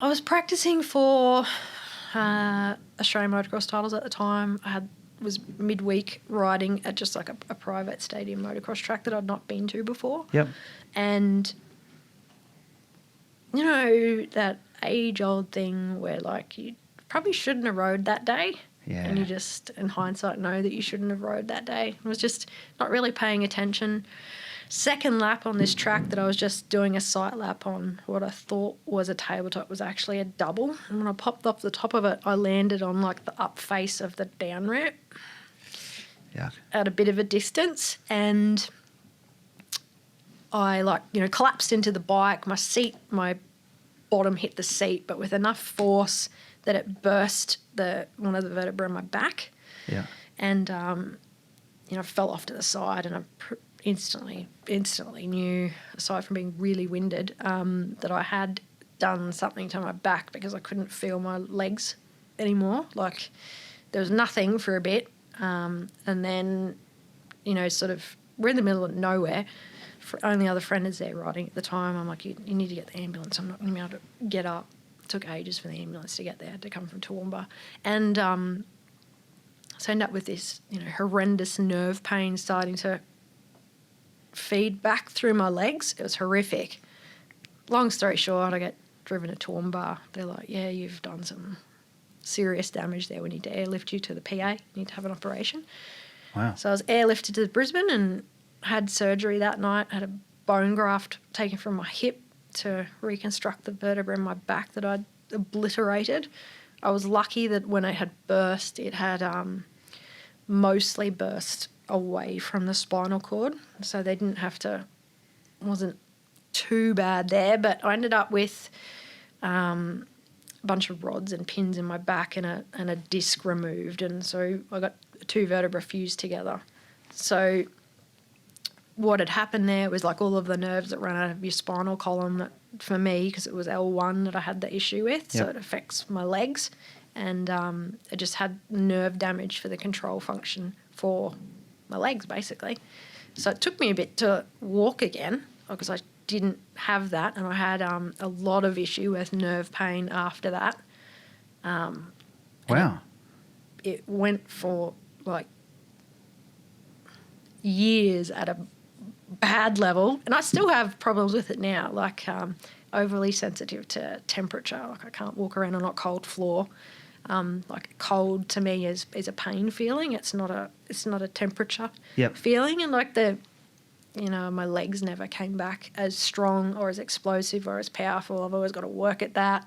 I was practicing for Australian motocross titles at the time. Was midweek riding at just like a private stadium motocross track that I'd not been to before. Yep. And you know that age-old thing where like you probably shouldn't have rode that day. Yeah. And you just, in hindsight, know that you shouldn't have rode that day. I was just not really paying attention. Second lap on this track that I was just doing a sight lap on, what I thought was a tabletop was actually a double. And when I popped off the top of it, I landed on like the up face of the down ramp. Yeah. At a bit of a distance, and I collapsed into the bike. My bottom hit the seat, but with enough force that it burst one of the vertebrae in my back. Yeah. And I fell off to the side, and I instantly knew, aside from being really winded, that I had done something to my back because I couldn't feel my legs anymore. Like there was nothing for a bit. And then, sort of, we're in the middle of nowhere. Only other friend is there riding at the time. I'm like, you need to get the ambulance. I'm not going to be able to get up. It took ages for the ambulance to get there. I had to come from Toowoomba. And so I ended up with this, horrendous nerve pain starting to feed back through my legs. It was horrific. Long story short, I get driven to Toowoomba. They're like, yeah, you've done some serious damage there. We need to airlift you to the PA. You need to have an operation. Wow. So I was airlifted to Brisbane and had surgery that night. Had a bone graft taken from my hip to reconstruct the vertebra in my back that I'd obliterated. I was lucky that when it had burst, it had mostly burst away from the spinal cord, so they didn't have to, wasn't too bad there, but I ended up with a bunch of rods and pins in my back and a disc removed, and so I got 2 vertebrae fused together. So what had happened there was like all of the nerves that run out of your spinal column, that for me, because it was L1 that I had the issue with, so it affects my legs, and I just had nerve damage for the control function for my legs, basically. So it took me a bit to walk again because I didn't have that, and I had a lot of issue with nerve pain after that. Wow. It went for like years at a bad level, and I still have problems with it now, like overly sensitive to temperature. Like I can't walk around on a cold floor. Like cold to me is a pain feeling. It's not a temperature feeling, and like my legs never came back as strong or as explosive or as powerful. I've always got to work at that.